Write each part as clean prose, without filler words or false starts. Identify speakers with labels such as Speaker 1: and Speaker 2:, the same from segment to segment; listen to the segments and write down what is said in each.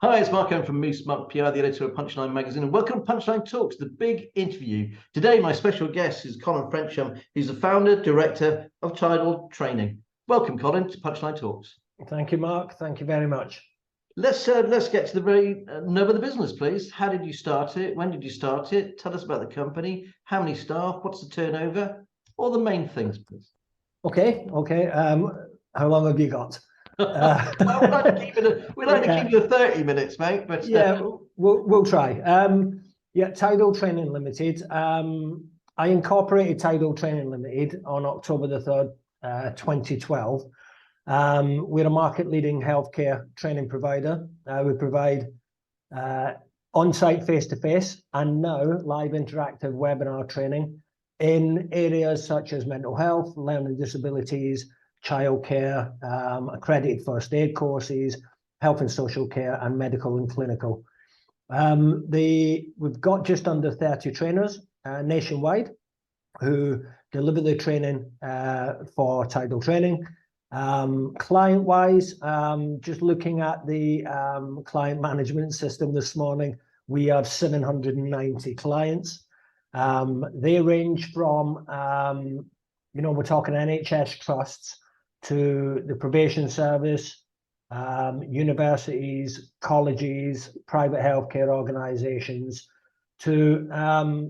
Speaker 1: Hi, it's Mark M from Moose Mark PR, the editor of Punchline magazine, and welcome to Punchline Talks, the big interview. Today, my special guest is Colin Frensham. He's the founder, director of Tidal Training. Welcome, Colin, to Punchline Talks.
Speaker 2: Thank you, Mark. Thank you very much.
Speaker 1: Let's get to the very nub of the business, please. How did you start it? When did you start it? Tell us about the company. How many staff? What's the turnover? All the main things, please.
Speaker 2: Okay. How long have you got?
Speaker 1: Well, we'd like to keep it 30 minutes, mate. But
Speaker 2: yeah, we'll try. Tidal Training Ltd. I incorporated Tidal Training Ltd on October the 3rd, 2012. We're a market-leading healthcare training provider. We provide on-site, face-to-face, and now live interactive webinar training in areas such as mental health, learning disabilities, childcare, accredited first aid courses, health and social care, and medical and clinical. We've got just under 30 trainers nationwide who deliver the training for Tidal Training. Client-wise, just looking at the client management system this morning, we have 790 clients. They range from, we're talking NHS trusts to the probation service, universities, colleges, private healthcare organisations, to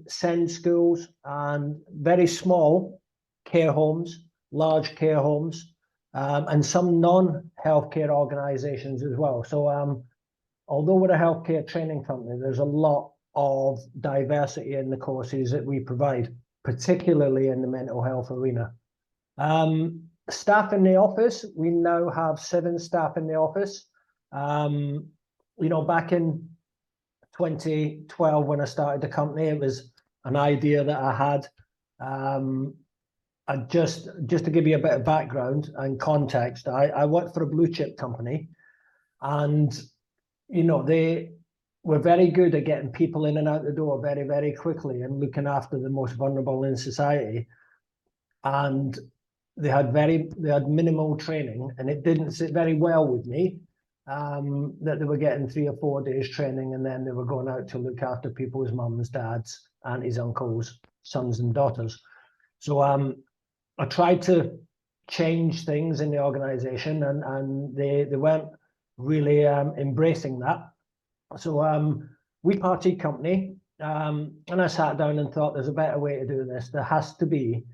Speaker 2: SEND schools and very small care homes, large care homes, and some non-healthcare organisations as well. So although we're a healthcare training company, there's a lot of diversity in the courses that we provide, particularly in the mental health arena. Staff in the office, we now have 7 staff in the office. Back in 2012 when I started the company, it was an idea that I had. Just to give you a bit of background and context, I worked for a blue chip company, and they were very good at getting people in and out the door very, very quickly and looking after the most vulnerable in society. And they had minimal training, and it didn't sit very well with me that they were getting 3 or 4 days training, and then they were going out to look after people's mums, dads, aunties, uncles, sons and daughters. So I tried to change things in the organization, and they weren't really embracing that. So we parted company, and I sat down and thought, there's a better way to do this. There has to be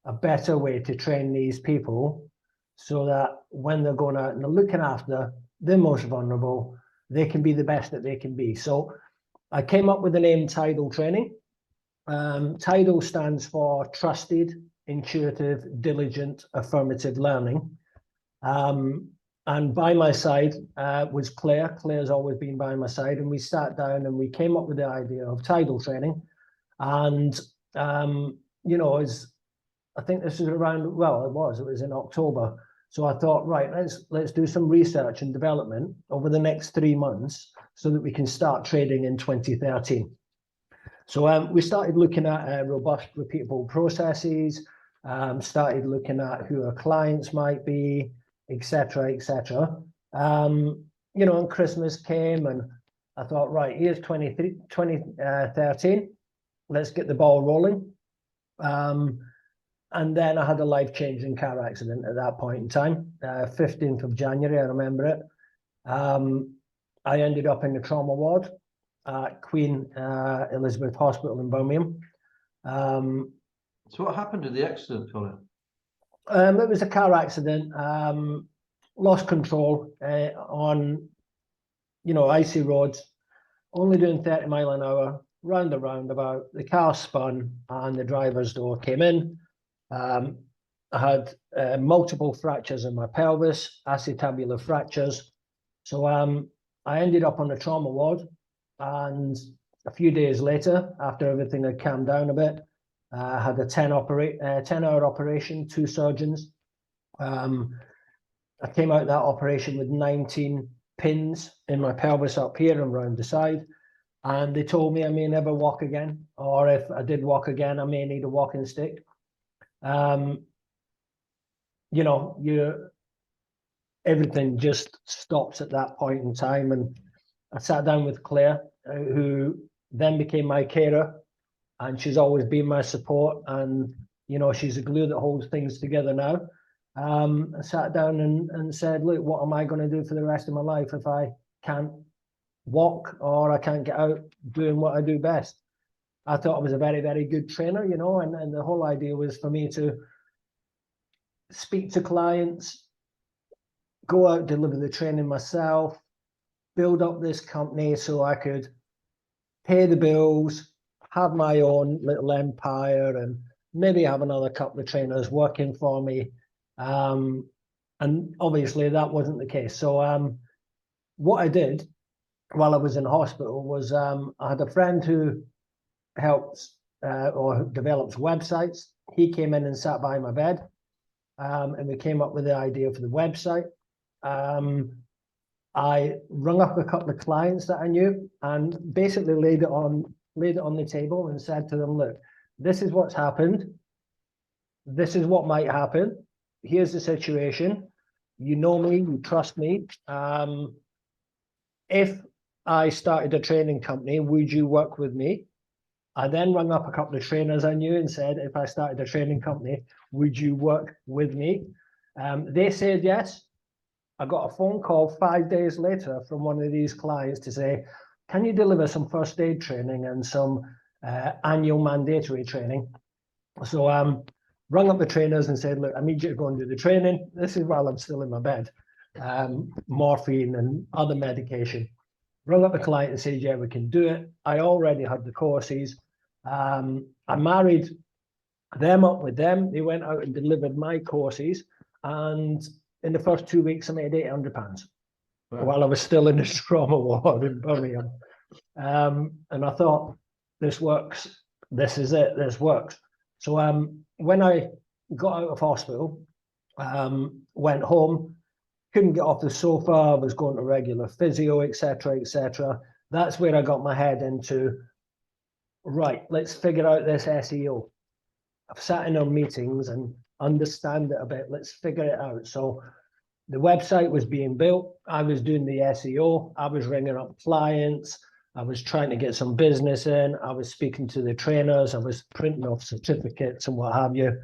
Speaker 2: a better way to train these people so that when they're going out and they're looking after the most vulnerable, they can be the best that they can be. So I came up with the name Tidal Training. Tidal stands for Trusted, Intuitive, Diligent, Affirmative Learning. And by my side was Claire. Claire's always been by my side, and we sat down and we came up with the idea of Tidal Training. And I think this is around, it was in October. So I thought, right, let's do some research and development over the next 3 months so that we can start trading in 2013. So we started looking at robust, repeatable processes, started looking at who our clients might be, etc., etc. And Christmas came, and I thought, right, here's 2013. Let's get the ball rolling. And then I had a life-changing car accident at that point in time, 15th of January, I remember it. I ended up in the trauma ward at Queen Elizabeth Hospital in Birmingham.
Speaker 1: So what happened to the accident, Colin?
Speaker 2: It was a car accident. Lost control on, icy roads, only doing 30 miles an hour, round a roundabout. The car spun and the driver's door came in. I had multiple fractures in my pelvis, acetabular fractures. So I ended up on the trauma ward, and a few days later, after everything had calmed down a bit, I had a 10-hour operation, 2 surgeons. I came out of that operation with 19 pins in my pelvis up here and round the side. And they told me I may never walk again, or if I did walk again, I may need a walking stick. Everything just stops at that point in time. And I sat down with Claire, who then became my carer, and she's always been my support, and you know, she's the glue that holds things together now. I sat down and said, look, what am I going to do for the rest of my life if I can't walk or I can't get out doing what I do best? I thought I was a very, very good trainer, you know, and the whole idea was for me to speak to clients, go out, deliver the training myself, build up this company so I could pay the bills, have my own little empire, and maybe have another couple of trainers working for me. And obviously that wasn't the case. So what I did while I was in hospital was I had a friend who helps or develops websites. He came in and sat by my bed, and we came up with the idea for the website. I rung up a couple of clients that I knew and basically laid it on the table and said to them, look, this is what's happened. This is what might happen. Here's the situation. You know me, you trust me. If I started a training company, would you work with me? I then rang up a couple of trainers I knew and said, if I started a training company, would you work with me? They said yes. I got a phone call 5 days later from one of these clients to say, can you deliver some first aid training and some annual mandatory training? So rung up the trainers and said, look, I need you to go and do the training. This is while I'm still in my bed, morphine and other medication. Rung up the client and said, yeah, we can do it. I already had the courses. I married them up with them. They went out and delivered my courses. And in the first 2 weeks, I made £800 while I was still in the trauma ward in Birmingham. And I thought, this works. This is it. This works. So when I got out of hospital, went home, couldn't get off the sofa, I was going to regular physio, etc., etc. That's where I got my head into, right, let's figure out this SEO. I've sat in on meetings and understand it a bit. Let's figure it out. So the website was being built. I was doing the SEO. I was ringing up clients. I was trying to get some business in. I was speaking to the trainers. I was printing off certificates and what have you.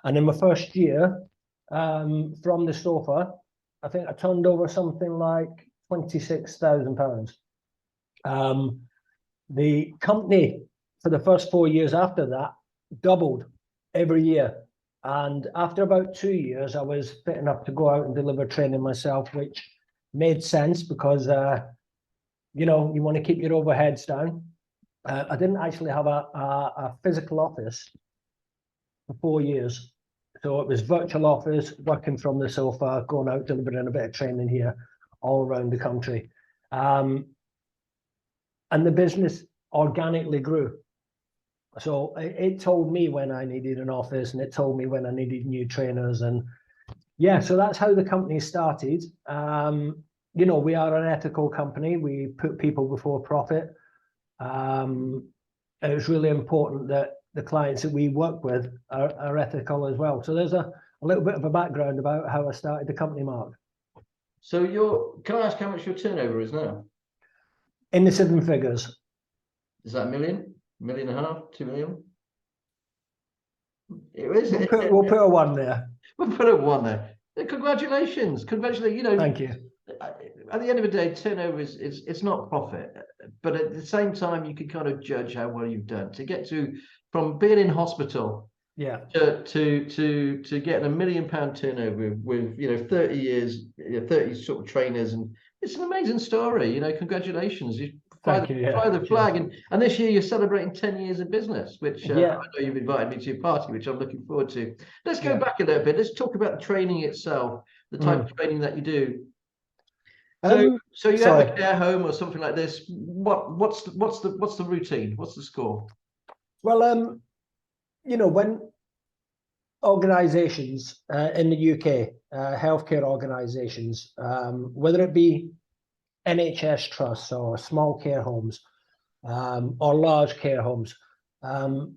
Speaker 2: And in my first year, from the sofa, I think I turned over something like £26,000. The company for the first 4 years after that doubled every year. And after about 2 years, I was fit enough to go out and deliver training myself, which made sense because, you know, you want to keep your overheads down. I didn't actually have a physical office for 4 years. So it was virtual office, working from the sofa, going out, delivering a bit of training here all around the country. And the business organically grew. So it told me when I needed an office, and it told me when I needed new trainers. And yeah, so that's how the company started. You know, we are an ethical company. We put people before profit. It's really important that the clients that we work with are ethical as well. So there's a little bit of a background about how I started the company, Mark.
Speaker 1: So can I ask how much your turnover is now?
Speaker 2: In the 7 figures.
Speaker 1: Is that $1 million, $1.5 million, 2 million?
Speaker 2: We'll put a 1 there.
Speaker 1: We'll put a 1 there. Congratulations. Congratulations. You know,
Speaker 2: thank you.
Speaker 1: At the end of the day, turnover it's not profit, but at the same time, you can kind of judge how well you've done to get from being in hospital,
Speaker 2: yeah,
Speaker 1: to getting £1 million turnover with 30 years, 30 sort of trainers, and it's an amazing story. You know, congratulations. You fly the flag, and this year you're celebrating 10 years of business, which I know you've invited me to your party, which I'm looking forward to. Let's go back a little bit. Let's talk about the training itself, the type of training that you do. So you have a care home or something like this. What's the routine? What's the score?
Speaker 2: Well, you know, when organisations in the UK, healthcare organisations, whether it be NHS trusts or small care homes or large care homes,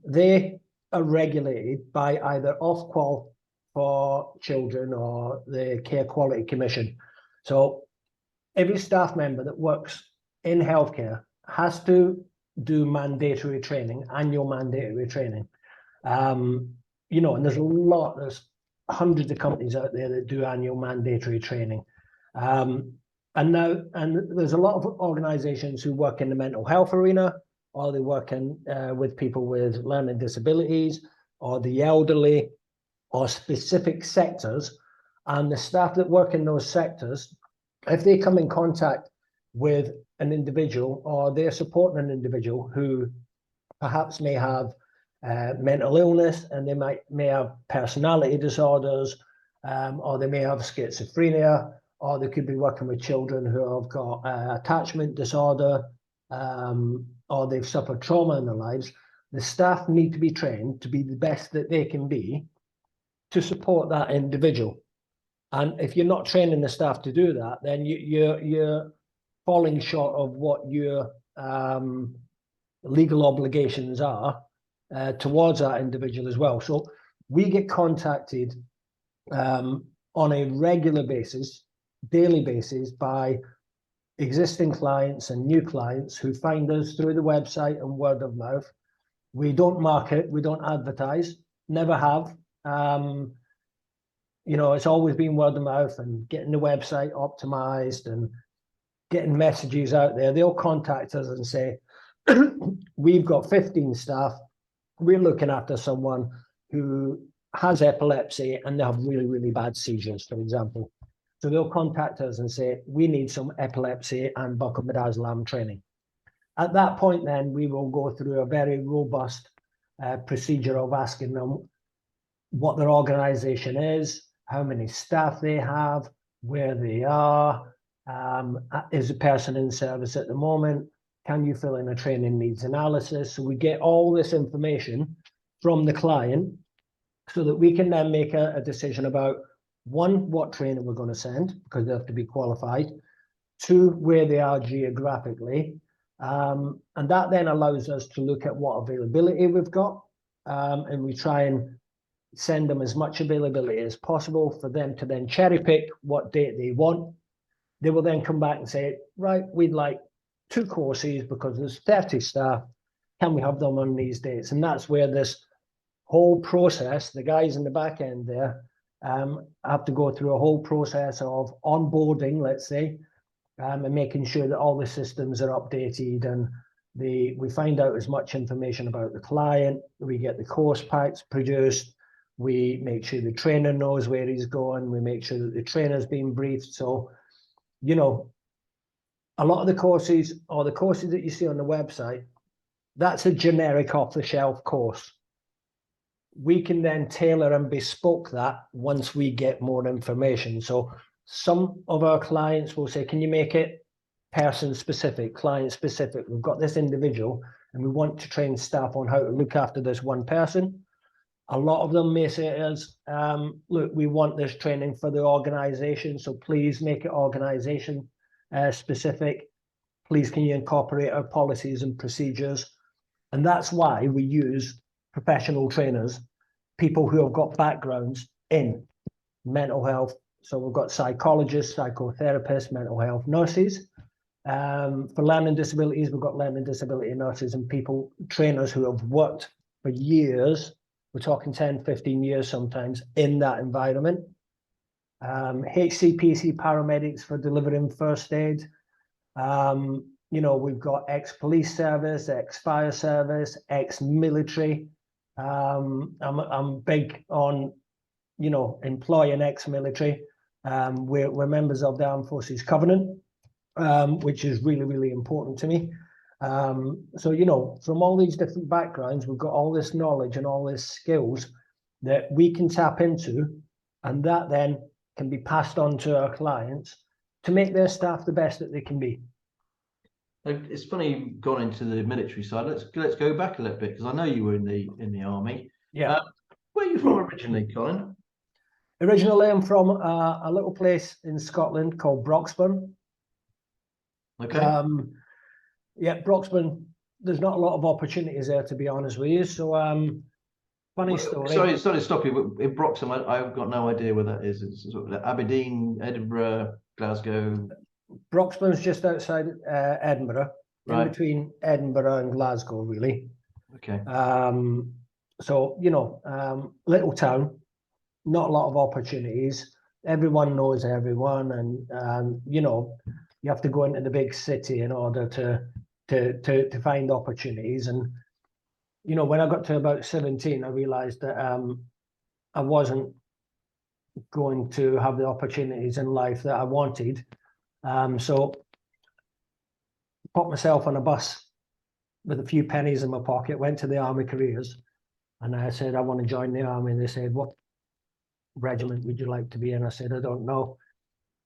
Speaker 2: they are regulated by either Ofqual for children or the Care Quality Commission. So every staff member that works in healthcare has to do mandatory training, annual mandatory training. You know, and there's hundreds of companies out there that do annual mandatory training. And there's a lot of organizations who work in the mental health arena, or they work with people with learning disabilities, or the elderly, or specific sectors. And the staff that work in those sectors, if they come in contact with an individual, or they're supporting an individual who perhaps may have mental illness, and they may have personality disorders, or they may have schizophrenia, or they could be working with children who have got attachment disorder, or they've suffered trauma in their lives. The staff need to be trained to be the best that they can be to support that individual. And if you're not training the staff to do that, then you're falling short of what your legal obligations are towards that individual as well. So we get contacted on a regular basis, daily basis, by existing clients and new clients who find us through the website and word of mouth. We don't market, we don't advertise, never have. You know, it's always been word of mouth and getting the website optimized and getting messages out there. They'll contact us and say, we've got 15 staff, we're looking after someone who has epilepsy and they have really, really bad seizures, for example. So they'll contact us and say, we need some epilepsy and buccal midazolam training. At that point, then we will go through a very robust procedure of asking them what their organization is, how many staff they have, where they are, is the person in service at the moment, can you fill in a training needs analysis? So we get all this information from the client so that we can then make a decision about, one, what training we're going to send, because they have to be qualified, two, where they are geographically, and that then allows us to look at what availability we've got, and we try and send them as much availability as possible for them to then cherry pick what date they want. They will then come back and say, right, we'd like 2 courses because there's 30 staff. Can we have them on these dates? And that's where this whole process, the guys in the back end there, have to go through a whole process of onboarding, let's say, and making sure that all the systems are updated, and we find out as much information about the client. We get the course packs produced. We make sure the trainer knows where he's going. We make sure that the trainer's been briefed. So, you know, a lot of the courses, or the courses that you see on the website, that's a generic off-the-shelf course. We can then tailor and bespoke that once we get more information. So some of our clients will say, can you make it person-specific, client-specific? We've got this individual and we want to train staff on how to look after this one person. A lot of them may say to us, look, we want this training for the organization, so please make it organization specific. Please, can you incorporate our policies and procedures? And that's why we use professional trainers, people who have got backgrounds in mental health. So we've got psychologists, psychotherapists, mental health nurses. For learning disabilities, we've got learning disability nurses and people, trainers who have worked for years. We're talking 10, 15 years sometimes in that environment. HCPC paramedics for delivering first aid. You know, we've got ex-police service, ex-fire service, ex-military. I'm big on, you know, employing ex-military. We're members of the Armed Forces Covenant, which is really, really important to me. So, you know, from all these different backgrounds, we've got all this knowledge and all these skills that we can tap into, and that then can be passed on to our clients to make their staff the best that they can be.
Speaker 1: It's funny you've gone into the military side. Let's go back a little bit, because I know you were in the army.
Speaker 2: Yeah.
Speaker 1: Where are you from originally, Colin?
Speaker 2: Originally, I'm from a little place in Scotland called Broxburn.
Speaker 1: Okay.
Speaker 2: Yeah, Broxburn, there's not a lot of opportunities there, to be honest with you. So, funny story.
Speaker 1: Sorry to stop you, but in Broxburn, I've got no idea where that is. It's sort of Aberdeen, Edinburgh, Glasgow.
Speaker 2: Broxbourne's just outside Edinburgh, in between Edinburgh and Glasgow, really.
Speaker 1: Okay.
Speaker 2: So, little town, not a lot of opportunities. Everyone knows everyone, and you have to go into the big city in order to find opportunities. And when I got to about 17, I realized that I wasn't going to have the opportunities in life that I wanted. So put myself on a bus with a few pennies in my pocket, went to the Army Careers, and I said, I want to join the Army. And they said, what regiment would you like to be in? I said, I don't know.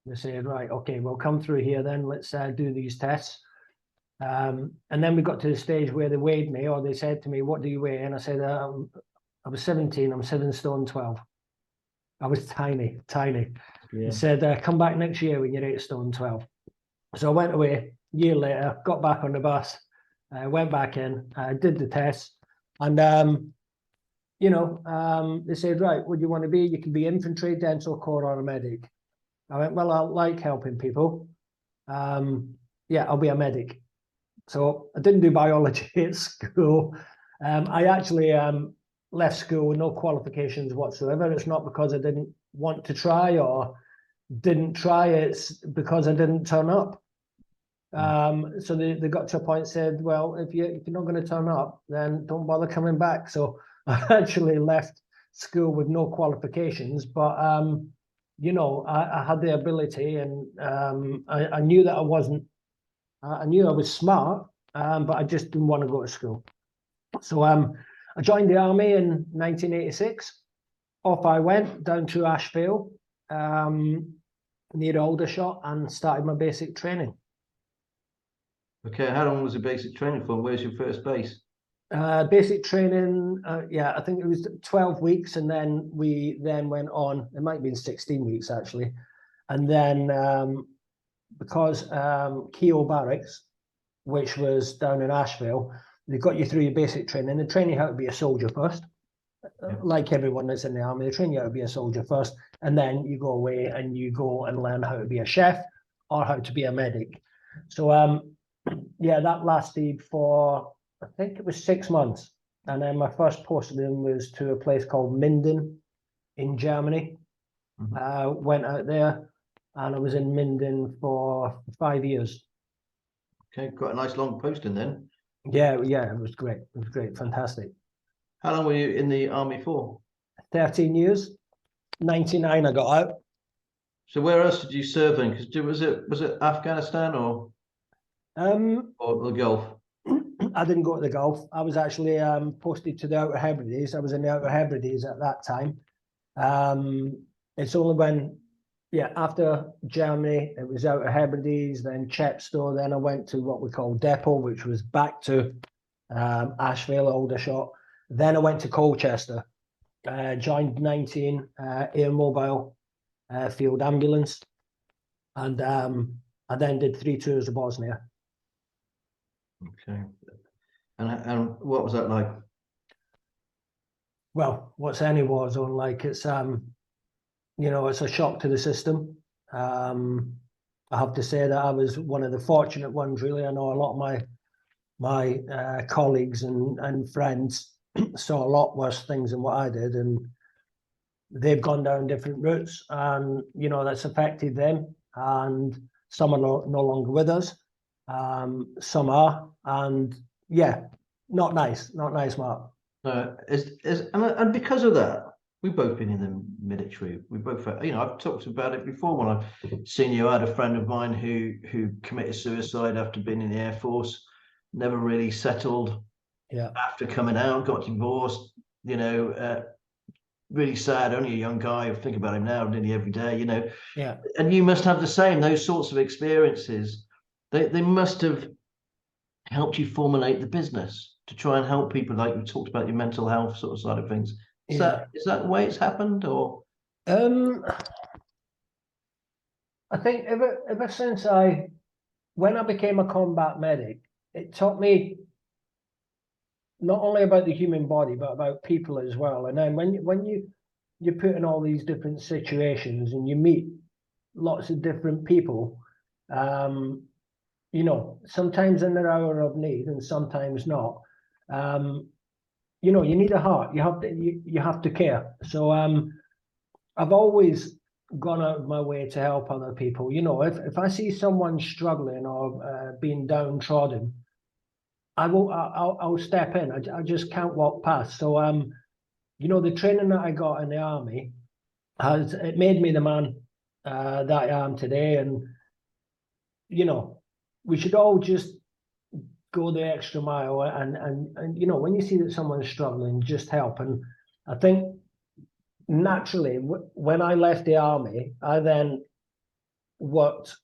Speaker 2: They said, right, okay, well, come through here then. Let's do these tests. And then we got to the stage where they weighed me, or they said to me, what do you weigh? And I said, I was 17, I'm 7 stone 12. I was tiny.
Speaker 1: Yeah.
Speaker 2: They said, come back next year when you're 8 stone 12. So I went away a year later, got back on the bus, went back in, did the test, and they said, right, what do you want to be? You can be infantry, dental corps, or a medic. I went, well, I like helping people. Yeah, I'll be a medic. So I didn't do biology at school. I actually left school with no qualifications whatsoever. It's not because I didn't want to try or didn't try, it's because I didn't turn up. So they got to a point, said, well, if you're not going to turn up, then don't bother coming back. So I actually left school with no qualifications, but I had the ability, and I knew that I knew I was smart, but I just didn't want to go to school. So I joined the Army in 1986. Off I went down to Ashfield, near Aldershot, and started my basic training.
Speaker 1: Okay, how long was the basic training for? Where's your first base?
Speaker 2: Basic training, I think it was 12 weeks, and then we went on. It might have been 16 weeks actually, and then because Keogh Barracks, which was down in Ashfield, they got you through your basic training. They train you how to be a soldier first, like everyone that's in the Army. They train you how to be a soldier first, and then you go away and you go and learn how to be a chef or how to be a medic. So that lasted for, I think it was 6 months. And then my first posting was to a place called Minden in Germany. Went out there, and I was in Minden for 5 years.
Speaker 1: Okay, quite a nice long posting then.
Speaker 2: Yeah, it was great. It was great, fantastic.
Speaker 1: How long were you in the Army for?
Speaker 2: 13 years. 99 I got out.
Speaker 1: So where else did you serve then? Because was it Afghanistan or the Gulf?
Speaker 2: I didn't go to the Gulf. I was actually posted to the Outer Hebrides. I was in the Outer Hebrides at that time. It's only when, after Germany, it was Outer Hebrides, then Chepstow, then I went to what we call Depot, which was back to Ashfield, Aldershot. Then I went to Colchester, joined 19 Air Mobile Field Ambulance, and I then did 3 tours of Bosnia.
Speaker 1: Okay. And what was that like?
Speaker 2: Well, what's any war zone like? It's it's a shock to the system. I have to say that I was one of the fortunate ones, really. I know a lot of my colleagues and friends saw a lot worse things than what I did, and they've gone down different routes, and that's affected them. And some are no longer with us. Some are, and not nice, Mark.
Speaker 1: And because of that, we've both been in the military. We both, I've talked about it before when I've seen you. I had a friend of mine who committed suicide after being in the Air Force, never really settled.
Speaker 2: Yeah.
Speaker 1: After coming out, got divorced. Really sad. Only a young guy. I think about him now nearly every day.
Speaker 2: Yeah.
Speaker 1: And you must have the same. Those sorts of experiences. They must have helped you formulate the business to try and help people, like you talked about your mental health sort of side of things. Is that the way it's happened, or?
Speaker 2: I think ever since when I became a combat medic, it taught me not only about the human body, but about people as well. And then when you're put in all these different situations and you meet lots of different people, You know, sometimes in their hour of need and sometimes not. You know, you need a heart. You have to care. So I've always gone out of my way to help other people. You know, if I see someone struggling or being downtrodden, I'll step in. I just can't walk past. So you know, the training that I got in the army it made me the man that I am today. And you know, we should all just go the extra mile and you know, when you see that someone's struggling, just help. And I think naturally, when I left the army, I then worked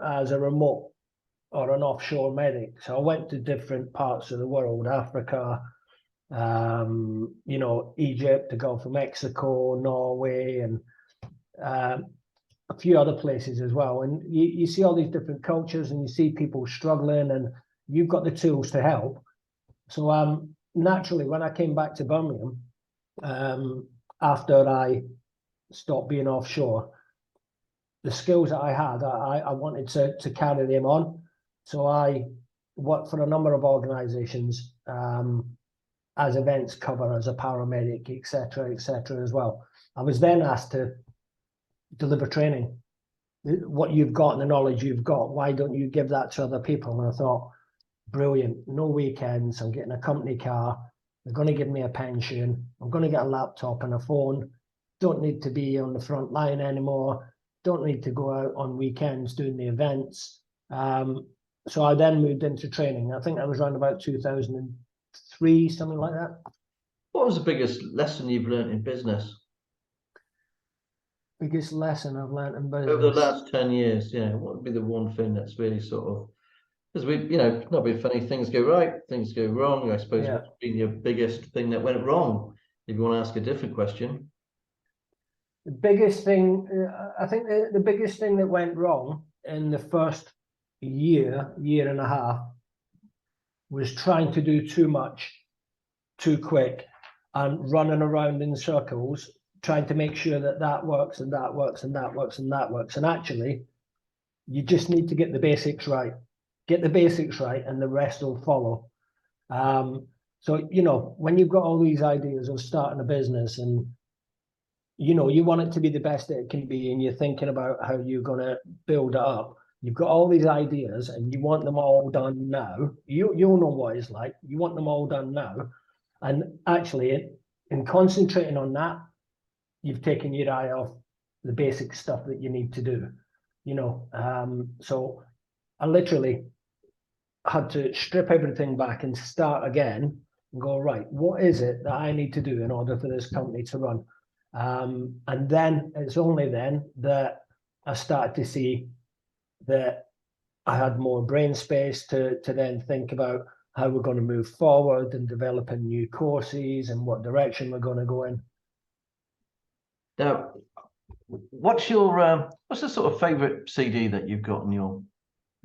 Speaker 2: as a remote or an offshore medic. So I went to different parts of the world, Africa, you know, Egypt, the Gulf of Mexico, Norway, and a few other places as well. And you see all these different cultures and you see people struggling, and you've got the tools to help. So naturally, when I came back to Birmingham, after I stopped being offshore, the skills that I had, I wanted to carry them on. So I worked for a number of organizations as events cover, as a paramedic, etc., as well. I was then asked to deliver training. What you've got and the knowledge you've got, why don't you give that to other people? And I thought, brilliant, no weekends, I'm getting a company car, they're going to give me a pension, I'm going to get a laptop and a phone, don't need to be on the front line anymore, don't need to go out on weekends doing the events. So I then moved into training. I think that was around about 2003, something like that.
Speaker 1: What was the biggest lesson you've learned in business?
Speaker 2: Biggest lesson I've learned in business.
Speaker 1: Over the last 10 years, yeah, what would be the one thing that's really sort of, because we, you know, not being funny, things go right, things go wrong. I suppose what's been your biggest thing that went wrong? If you want to ask a different question.
Speaker 2: The biggest thing, I think the biggest thing that went wrong in the first year and a half was trying to do too much, too quick, and running around in circles, trying to make sure that that works and that works and that works and that works. And actually, you just need to get the basics right. Get the basics right and the rest will follow. So, you know, when you've got all these ideas of starting a business and, you know, you want it to be the best that it can be and you're thinking about how you're going to build it up, you've got all these ideas and you want them all done now. You'll know what it's like. You want them all done now. And actually, in concentrating on that, you've taken your eye off the basic stuff that you need to do, you know. So I literally had to strip everything back and start again and go, right, what is it that I need to do in order for this company to run? And then it's only then that I started to see that I had more brain space to then think about how we're going to move forward and developing new courses and what direction we're going to go in.
Speaker 1: Now, what's the sort of favorite CD that you've got on your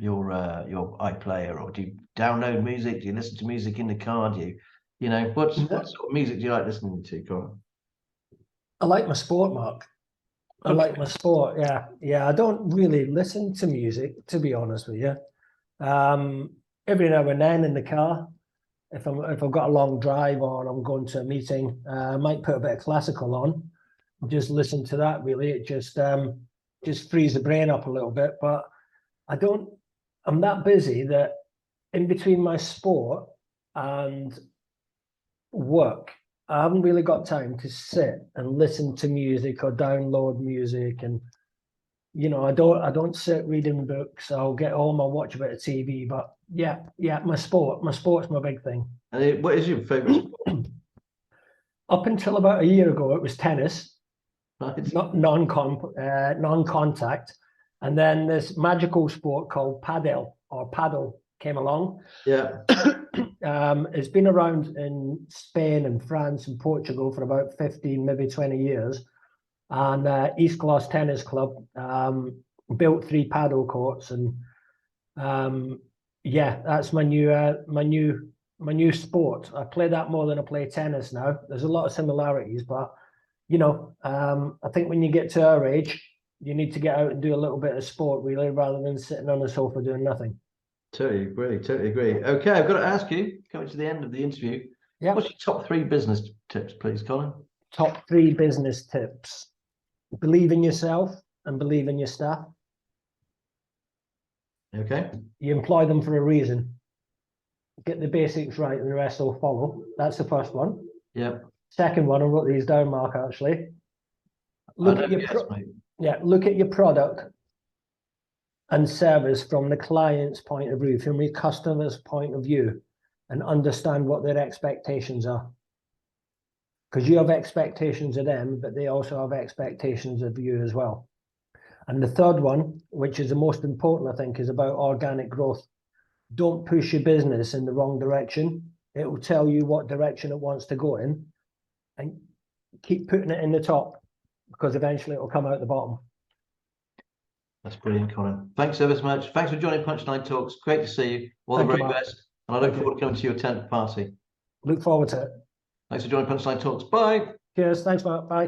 Speaker 1: iPlayer, or do you download music? Do you listen to music in the car? Do you know, what sort of music do you like listening to, Colin?
Speaker 2: I like my sport, Mark. I like my sport. Yeah. I don't really listen to music, to be honest with you. Every now and then in the car, if I've got a long drive or I'm going to a meeting, I might put a bit of classical on. Just listen to that. Really, it just frees the brain up a little bit. But I'm that busy that in between my sport and work, I haven't really got time to sit and listen to music or download music. And you know, I don't sit reading books. I'll get home, I'll watch a bit of TV. But yeah, my sport's my big thing.
Speaker 1: And what is your favorite sport?
Speaker 2: Up until about a year ago, it was tennis.
Speaker 1: Right.
Speaker 2: Not non-contact, and then this magical sport called paddle came along.
Speaker 1: Yeah.
Speaker 2: It's been around in Spain and France and Portugal for about 15, maybe 20 years. And East Gloss Tennis Club built 3 paddle courts, and yeah, that's my new sport. I play that more than I play tennis now. There's a lot of similarities, but you know, I think when you get to our age, You need to get out and do a little bit of sport, really, rather than sitting on the sofa doing nothing.
Speaker 1: Totally agree. Totally agree. Okay, I've got to ask you, coming to the end of the interview,
Speaker 2: Yeah.
Speaker 1: what's your top 3 business tips, please, Colin?
Speaker 2: Top 3 business tips. Believe in yourself and believe in your staff.
Speaker 1: Okay.
Speaker 2: You employ them for a reason. Get the basics right and the rest will follow. That's the first one.
Speaker 1: Yeah.
Speaker 2: Second one, I wrote these down, Mark, actually. Look at your product and service from the client's point of view, from your customer's point of view, and understand what their expectations are. Because you have expectations of them, but they also have expectations of you as well. And the third one, which is the most important, I think, is about organic growth. Don't push your business in the wrong direction. It will tell you what direction it wants to go in, and keep putting it in the top, because eventually it will come out the bottom.
Speaker 1: That's brilliant, Colin. Thanks ever so much. Thanks for joining Punchline Talks. Great to see you. All the very best. And I look forward to coming to your 10th party.
Speaker 2: Look forward to it.
Speaker 1: Thanks for joining Punchline Talks. Bye.
Speaker 2: Cheers. Thanks, Mark. Bye.